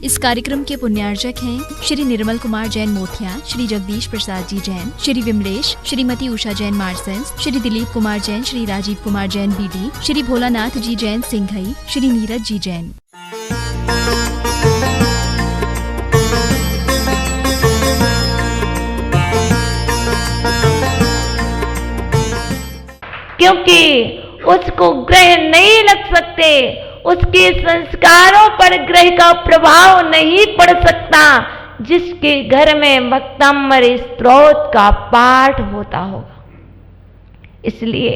इस कार्यक्रम के पुण्यार्जक हैं श्री निर्मल कुमार जैन मोथिया, श्री जगदीश प्रसाद जी जैन, श्री विमलेश, श्रीमती उषा जैन मार्सेंस, श्री दिलीप कुमार जैन, श्री राजीव कुमार जैन बीडी, श्री भोलानाथ जी जैन सिंघई, श्री नीरज जी जैन। क्योंकि उसको ग्रह नहीं लग सकते, उसके संस्कारों पर ग्रह का प्रभाव नहीं पड़ सकता जिसके घर में भक्तामृत स्तोत्र का पाठ होता होगा। इसलिए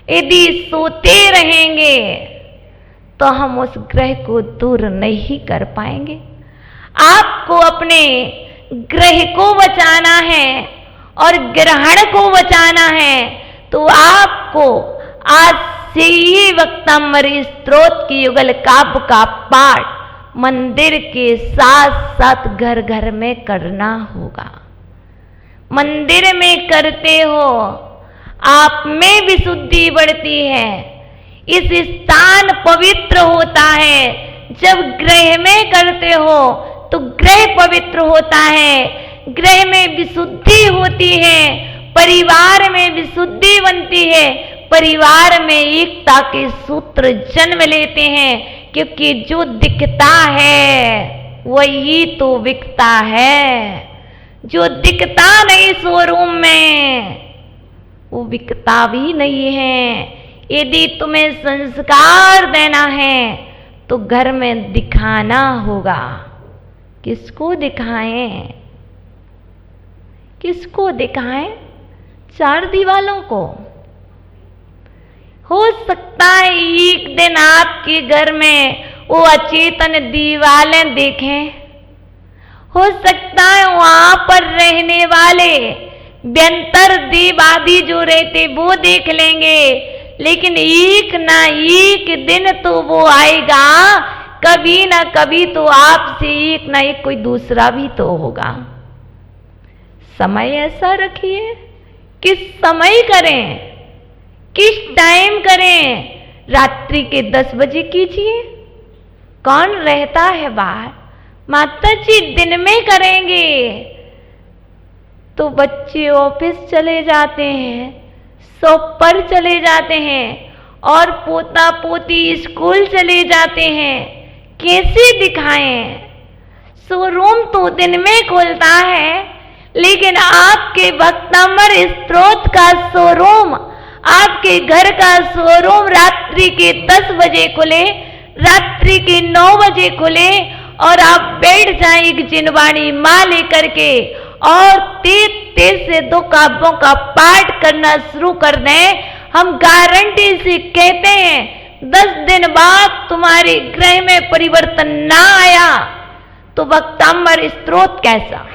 यदि सोते रहेंगे तो हम उस ग्रह को दूर नहीं कर पाएंगे। आपको अपने ग्रह को बचाना है और ग्रहण को बचाना है, तो आपको आज से ही वक्तामृत स्तोत्र की युगल काव्य का पाठ मंदिर के साथ साथ घर घर में करना होगा। मंदिर में करते हो आप में विशुद्धि बढ़ती है, इस स्थान पवित्र होता है। जब ग्रह में करते हो तो ग्रह पवित्र होता है, ग्रह में विशुद्धि होती है, परिवार में विशुद्धि बनती है, परिवार में एकता के सूत्र जन्म लेते हैं। क्योंकि जो दिखता है वही तो बिकता है, जो दिखता नहीं शोरूम में वो बिकता भी नहीं है। यदि तुम्हें संस्कार देना है तो घर में दिखाना होगा। किसको दिखाएं, किसको दिखाएं? चार दीवालों को। हो सकता है एक दिन आपके घर में वो अचेतन दीवालें देखें, हो सकता है वहां पर रहने वाले व्यंतर देव आदि जो रहते वो देख लेंगे, लेकिन एक ना एक दिन तो वो आएगा, कभी ना कभी तो आपसे एक ना एक कोई दूसरा भी तो होगा। समय ऐसा रखिए, किस समय करें, किस टाइम करें? रात्रि के 10 बजे कीजिए। कौन रहता है बाहर? माता जी दिन में करेंगे तो बच्चे ऑफिस चले जाते हैं, शॉप पर चले जाते हैं और पोता पोती स्कूल चले जाते हैं। कैसे दिखाएं? शोरूम तो दिन में खुलता है, लेकिन आपके वक्तामृत स्तोत्र का शोरूम, आपके घर का शोरूम रात्रि के 10 बजे खुले, रात्रि के 9 बजे खुले और आप बैठ जाएं एक जिनवाणी माँ लेकर के और तेज तेज से 2 काव्यों का पाठ करना शुरू कर दें। हम गारंटी से कहते हैं 10 दिन बाद तुम्हारे ग्रह में परिवर्तन ना आया तो वक्तामृत स्तोत्र कैसा?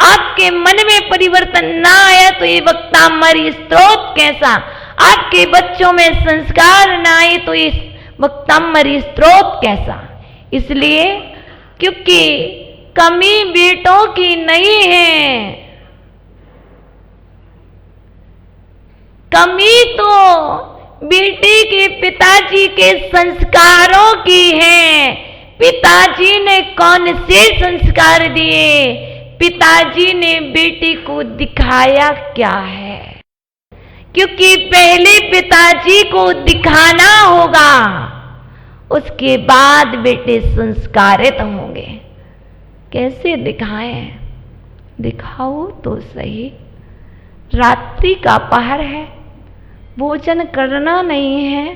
आपके मन में परिवर्तन ना आया तो ये वक्तामृत स्तोत्र कैसा? आपके बच्चों में संस्कार ना आए तो इस वक्तामृत स्तोत्र कैसा? इसलिए क्योंकि कमी बेटों की नहीं है, कमी तो बेटे के पिताजी के संस्कारों की है। पिताजी ने कौन से संस्कार दिए? पिताजी ने बेटी को दिखाया क्या है? क्योंकि पहले पिताजी को दिखाना होगा, उसके बाद बेटे संस्कारित होंगे। कैसे दिखाएं? दिखाओ तो सही। रात्रि का पहर है, भोजन करना नहीं है।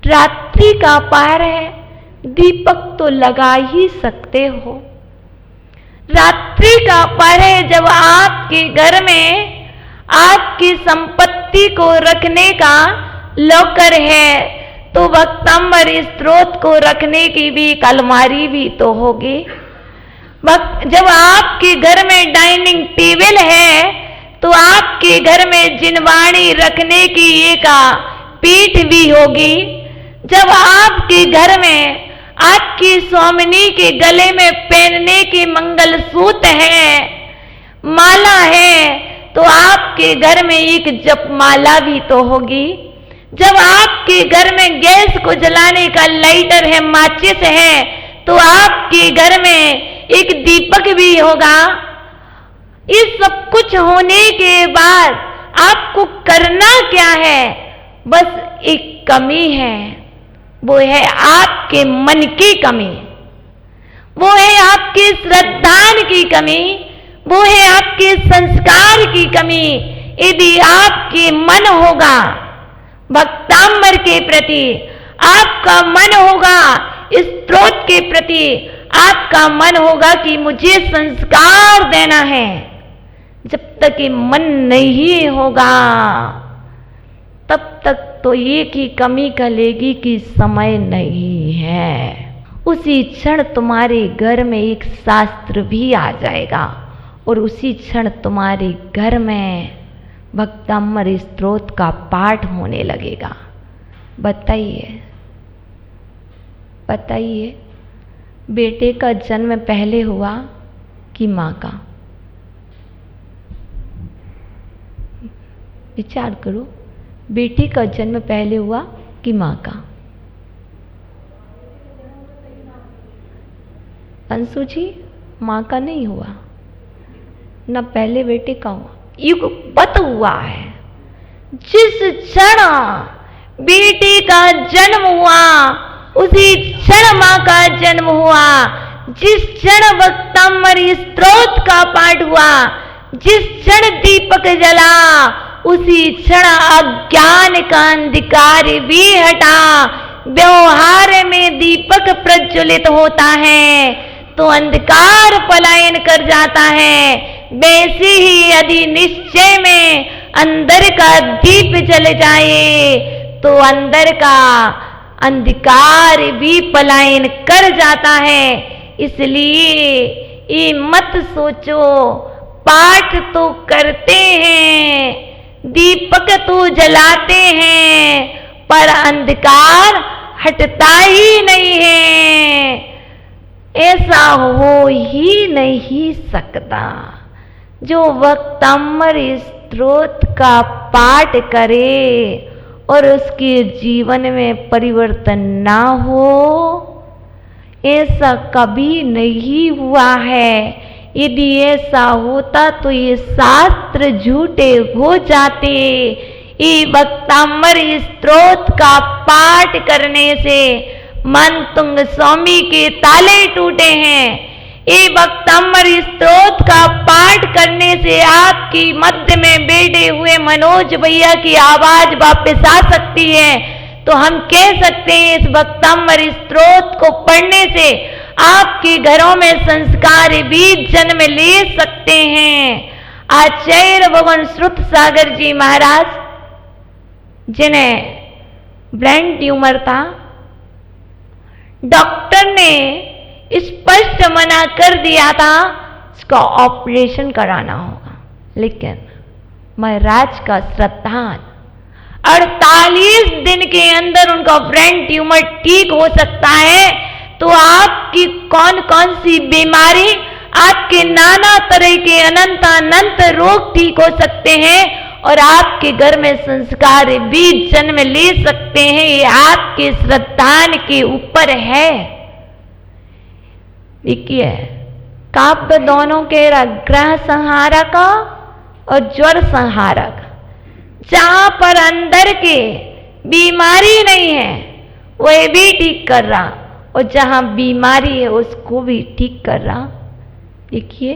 रात्रि का पहर है, दीपक तो लगा ही सकते हो। रात्रि का पहर है जब आपके घर में आपकी संपत्ति को रखने का लॉकर है, तो वक्तामृत स्तोत्र को रखने की भी एक अलमारी भी तो होगी। जब आपके घर में डाइनिंग टेबल है तो आपके घर में जिनवाणी रखने की एक पीठ भी होगी। जब आपके घर में आपकी स्वामिनी के गले में पहनने की मंगलसूत्र है, माला है, तो आपके घर में एक जपमाला भी तो होगी। जब आपके घर में गैस को जलाने का लाइटर है, माचिस है, तो आपके घर में एक दीपक भी होगा। इस सब कुछ होने के बाद आपको करना क्या है? बस एक कमी है, वो है आपके मन की कमी, वो है आपके श्रद्धा की कमी, वो है आपके संस्कार की कमी। यदि आपके मन होगा भक्तांबर के प्रति, आपका मन होगा स्त्रोत के प्रति, आपका मन होगा कि मुझे संस्कार देना है, जब तक ये मन नहीं होगा तब तक तो एक ही कमी कलेगी कि समय नहीं है। उसी क्षण तुम्हारे घर में एक शास्त्र भी आ जाएगा और उसी क्षण तुम्हारे घर में भक्तांबर स्तोत्र का पाठ होने लगेगा। बताइए बताइए, बेटे का जन्म पहले हुआ कि माँ का? विचार करो, बेटी का जन्म पहले हुआ कि माँ का? अंशु जी, माँ का नहीं हुआ न, पहले बेटे का हुआ, युगपत हुआ है। जिस क्षण बेटे का जन्म हुआ उसी क्षण माँ का जन्म हुआ। जिस क्षण भक्तांबर स्तोत्र का पाठ हुआ, जिस क्षण दीपक जला, उसी क्षण अज्ञान का अंधकार भी हटा। व्यवहार में दीपक प्रज्वलित होता है तो अंधकार पलायन कर जाता है। वैसे ही यदि निश्चय में अंदर का दीप जल जाए तो अंदर का अंधकार भी पलायन कर जाता है। इसलिए ये मत सोचो, पाठ तो करते हैं, दीपक तो जलाते हैं, पर अंधकार हटता ही नहीं है। ऐसा हो ही नहीं सकता। जो भक्तांबर स्तोत्र का पाठ करे और उसके जीवन में परिवर्तन ना हो, ऐसा कभी नहीं हुआ है। यदि ऐसा होता तो ये शास्त्र झूठे हो जाते। ये भक्तांबर स्तोत्र का पाठ करने से मनतुंग स्वामी के ताले टूटे हैं। ये भक्तांबर स्तोत्र का पाठ करने से आपकी मध्य में बैठे हुए मनोज भैया की आवाज वापस आ सकती है। तो हम कह सकते हैं इस भक्तांबर स्तोत्र को पढ़ने से आपके घरों में संस्कार भी जन्म ले सकते हैं। आचार्य भगवान श्रुत सागर जी महाराज, जिन्हें ब्रेन ट्यूमर था, डॉक्टर ने स्पष्ट मना कर दिया था इसका ऑपरेशन कराना होगा, लेकिन महाराज का श्रद्धान 48 दिन के अंदर उनका ब्रेन ट्यूमर ठीक हो सकता है। तो आपकी कौन कौन सी बीमारी, आपके नाना तरह के अनंत रोग ठीक हो सकते हैं और आपके घर में संस्कार भी जन्म ले सकते हैं। ये आपके श्रद्धान के ऊपर है। देखिए, काव्य दोनों के ग्रह संहारक और ज्वर संहारक। जहां पर अंदर के बीमारी नहीं है वह भी ठीक कर रहा, और जहां बीमारी है उसको भी ठीक कर रहा। देखिए,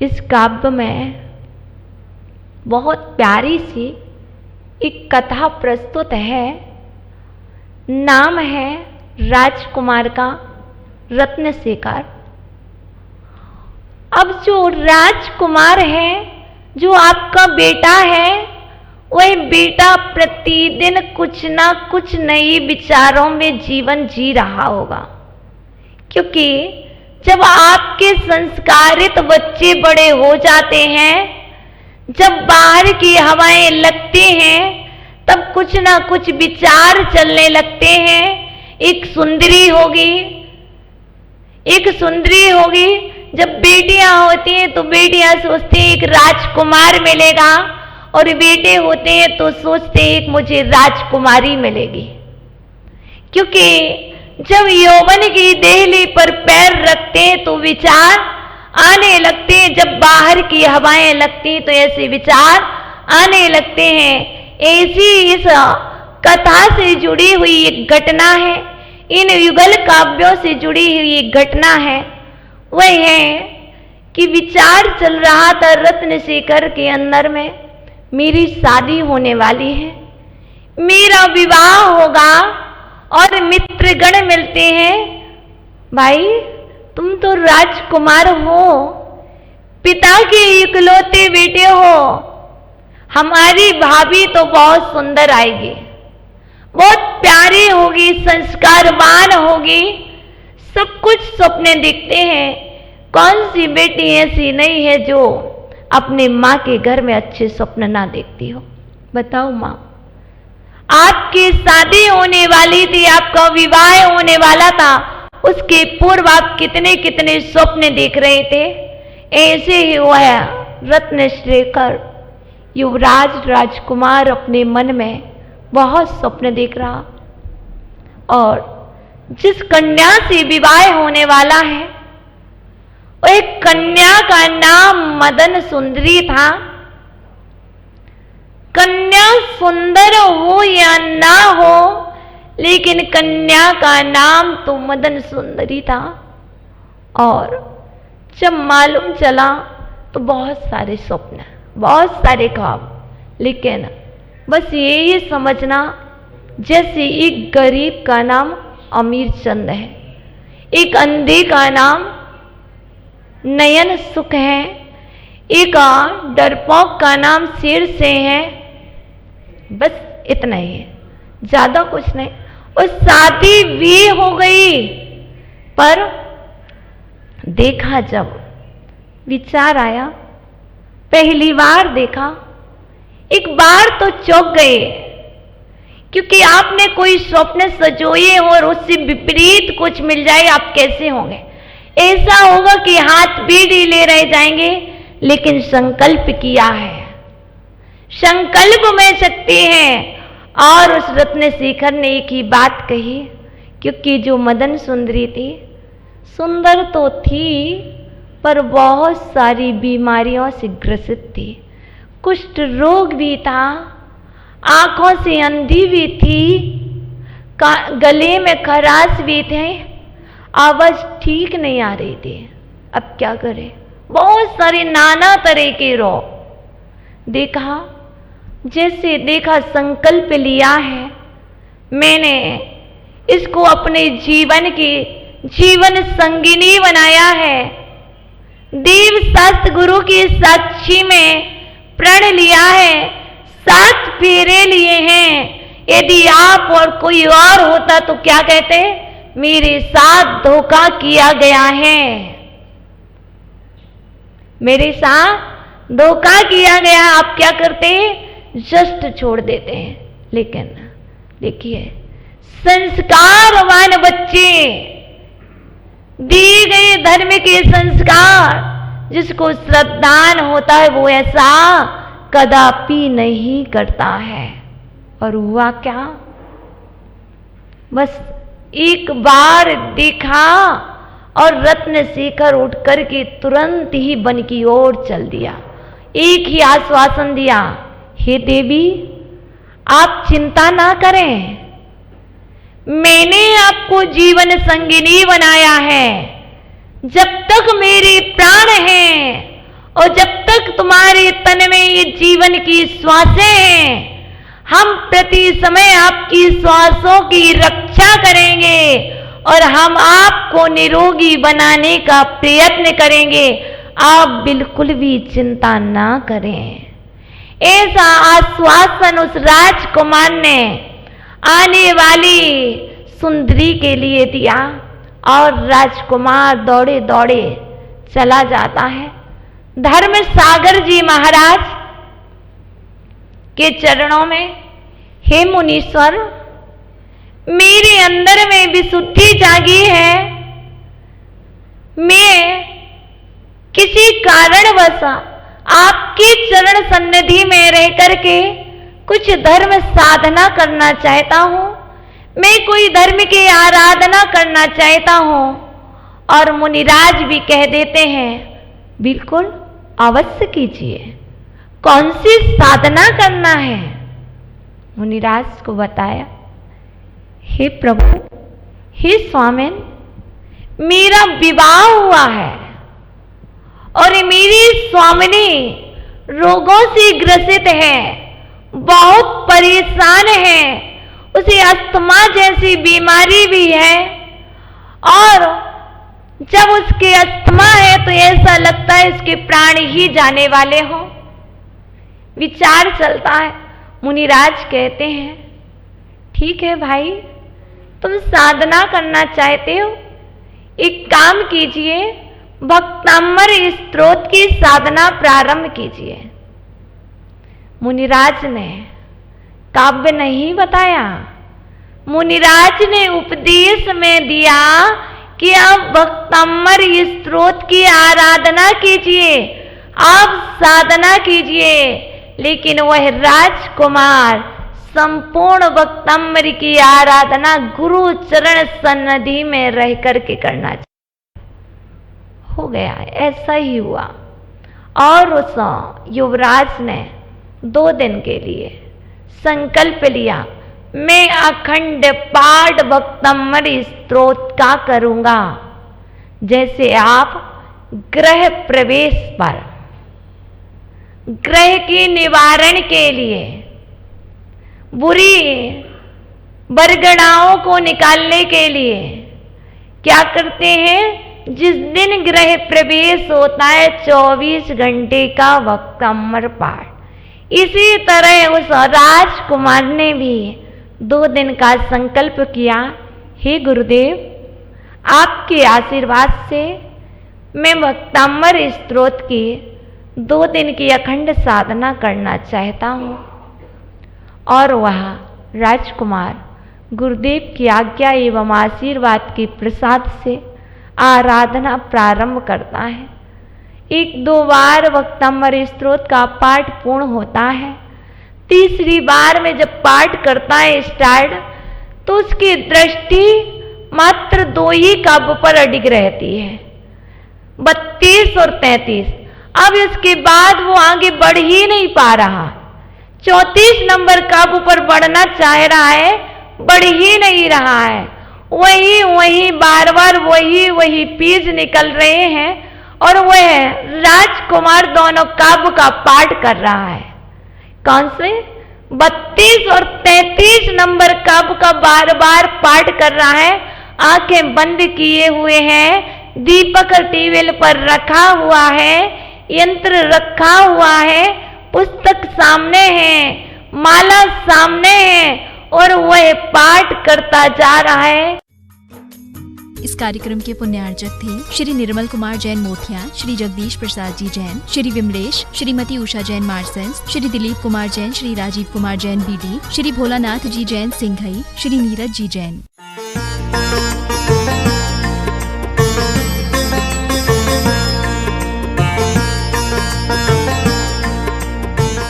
इस काव्य में बहुत प्यारी सी एक कथा प्रस्तुत है। नाम है राजकुमार का रत्नशेखर। अब जो राजकुमार है, जो आपका बेटा है, वह बेटा प्रतिदिन कुछ ना कुछ नए विचारों में जीवन जी रहा होगा। क्योंकि जब आपके संस्कारित बच्चे बड़े हो जाते हैं, जब बाहर की हवाएं लगती हैं, तब कुछ ना कुछ विचार चलने लगते हैं। एक सुंदरी होगी। जब बेटियां होती हैं तो बेटियां सोचती हैं एक राजकुमार मिलेगा, और बेटे होते हैं तो सोचते हैं एक मुझे राजकुमारी मिलेगी। क्योंकि जब यौवन की देहली पर पैर रखते हैं तो विचार आने लगते हैं, जब बाहर की हवाएं लगती तो ऐसे विचार आने लगते हैं। ऐसी इस कथा से जुड़ी हुई एक घटना है, इन युगल काव्यों से जुड़ी हुई एक घटना है। वह है कि विचार चल रहा था रत्नशेखर के अंदर में, मेरी शादी होने वाली है, मेरा विवाह होगा, और मित्रगण मिलते हैं, भाई तुम तो राजकुमार हो, पिता के इकलौते बेटे हो, हमारी भाभी तो बहुत सुंदर आएगी, बहुत प्यारी होगी, संस्कारवान होगी, सब कुछ सपने दिखते हैं। कौन सी बेटी ऐसी नहीं है जो अपने माँ के घर में अच्छे स्वप्न ना देखती हो? बताओ माँ, आपकी शादी होने वाली थी, आपका विवाह होने वाला था, उसके पूर्व आप कितने कितने स्वप्न देख रहे थे। ऐसे ही हुआ रत्नशेखर युवराज राजकुमार अपने मन में बहुत स्वप्न देख रहा, और जिस कन्या से विवाह होने वाला है वो एक कन्या का नाम मदन सुंदरी था। कन्या सुंदर हो या ना हो, लेकिन कन्या का नाम तो मदन सुंदरी था। और जब मालूम चला तो बहुत सारे स्वप्न, बहुत सारे ख्वाब, लेकिन बस ये समझना जैसे एक गरीब का नाम अमीर चंद है, एक अंधे का नाम नयन सुख है, एक डरपोक का नाम शेर से है, बस इतना ही है, ज्यादा कुछ नहीं। और शादी भी हो गई, पर देखा जब विचार आया, पहली बार देखा, एक बार तो चौंक गए, क्योंकि आपने कोई स्वप्न सजोए और उससे विपरीत कुछ मिल जाए, आप कैसे होंगे? ऐसा होगा कि हाथ बीड़ी ले रह जाएंगे, लेकिन संकल्प किया है, संकल्प में शक्ति है। और उस रत्नशेखर ने एक ही बात कही, क्योंकि जो मदन सुंदरी थी, सुंदर तो थी पर बहुत सारी बीमारियों से ग्रसित थी, कुष्ठ रोग भी था, आंखों से अंधी भी थी, गले में खराश भी थे, आवाज ठीक नहीं आ रही थी। अब क्या करें? बहुत सारे नाना तरह के रोग देखा, जैसे देखा संकल्प लिया है, मैंने इसको अपने जीवन की जीवन संगिनी बनाया है। देव शास्त्र गुरु की साक्षी में प्रण लिया है, 7 फेरे लिए हैं। यदि आप और कोई और होता तो क्या कहते? मेरे साथ धोखा किया गया है, मेरे साथ धोखा किया गया। आप क्या करते? जस्ट छोड़ देते हैं। लेकिन देखिए, संस्कारवान बच्चे, दिए गए धर्म के संस्कार, जिसको श्रद्धान होता है वो ऐसा कदापि नहीं करता है। और हुआ क्या? बस एक बार देखा और रत्नशेखर उठ करके तुरंत ही वन की ओर चल दिया। एक ही आश्वासन दिया, हे देवी आप चिंता ना करें, मैंने आपको जीवन संगिनी बनाया है। जब तक मेरे प्राण हैं और जब तक तुम्हारे तन में ये जीवन की श्वासें हैं, हम प्रति समय आपकी श्वासों की रक्षा करेंगे और हम आपको निरोगी बनाने का प्रयत्न करेंगे। आप बिल्कुल भी चिंता ना करें। ऐसा आश्वासन उस राजकुमार ने आने वाली सुंदरी के लिए दिया और राजकुमार दौड़े दौड़े चला जाता है। धर्म सागर जी महाराज के चरणों में, हे मुनीश्वर, मेरे अंदर में विशुद्धि जागी है, मैं किसी कारणवश आपकी चरण सन्निधि में रह करके कुछ धर्म साधना करना चाहता हूं। मैं कोई धर्म की आराधना करना चाहता हूं। और मुनिराज भी कह देते हैं, बिल्कुल अवश्य कीजिए। कौन सी साधना करना है? मुनिराज को बताया, हे प्रभु, हे स्वामिन, मेरा विवाह हुआ है और मेरी स्वामिनी रोगों से ग्रसित है, बहुत परेशान है, उसे अस्थमा जैसी बीमारी भी है। और जब उसके अस्थमा है तो ऐसा लगता है उसके प्राण ही जाने वाले हों। विचार चलता है। मुनिराज कहते हैं, ठीक है भाई, तुम साधना करना चाहते हो, एक काम कीजिए, भक्तामर स्तोत्र की साधना प्रारंभ कीजिए। मुनिराज ने काव्य नहीं बताया, मुनिराज ने उपदेश में दिया कि आप भक्तामर स्तोत्र की आराधना कीजिए, आप साधना कीजिए। लेकिन वह राजकुमार संपूर्ण भक्तामर की आराधना गुरु चरण सन्निधि में रह करके करना चाहिए। हो गया, ऐसा ही हुआ। और उस युवराज ने 2 दिन के लिए संकल्प लिया, मैं अखंड पाठ भक्तामर स्तोत्र का करूंगा। जैसे आप गृह प्रवेश पर ग्रह के निवारण के लिए, बुरी बरगड़ाओं को निकालने के लिए क्या करते हैं? जिस दिन गृह प्रवेश होता है 24 घंटे का भक्तामर पाठ। इसी तरह उस राजकुमार ने भी 2 दिन का संकल्प किया, हे गुरुदेव, आपके आशीर्वाद से मैं भक्तामर स्तोत्र की 2 दिन की अखंड साधना करना चाहता हूँ। और वह राजकुमार गुरुदेव की आज्ञा एवं आशीर्वाद के प्रसाद से आराधना प्रारंभ करता है। 1-2 बार भक्तामर स्तोत्र का पाठ पूर्ण होता है। तीसरी बार में जब पाठ करता है स्टार्ट, तो उसकी दृष्टि मात्र 2 ही काव्य पर अडिग रहती है, 32 और 33। अब इसके बाद वो आगे बढ़ ही नहीं पा रहा। 34 नंबर काव्य पर बढ़ना चाह रहा है, बढ़ ही नहीं रहा है। वही बार बार वही पीज निकल रहे हैं और वह राजकुमार दोनों काव्य का पाठ कर रहा है। कौन से? 32 और 33 नंबर काव्य का बार बार पाठ कर रहा है। आंखें बंद किए हुए हैं, दीपक टेबल पर रखा हुआ है, यंत्र रखा हुआ है, पुस्तक सामने है, माला सामने है और वह पाठ करता जा रहा है। इस कार्यक्रम के पुण्यार्चक थे श्री निर्मल कुमार जैन मोथिया, श्री जगदीश प्रसाद जी जैन, श्री विमलेश, श्रीमती उषा जैन मार्सेंस, श्री दिलीप कुमार जैन, श्री राजीव कुमार जैन बीडी, श्री भोलानाथ जी जैन सिंघई, श्री नीरज जी जैन।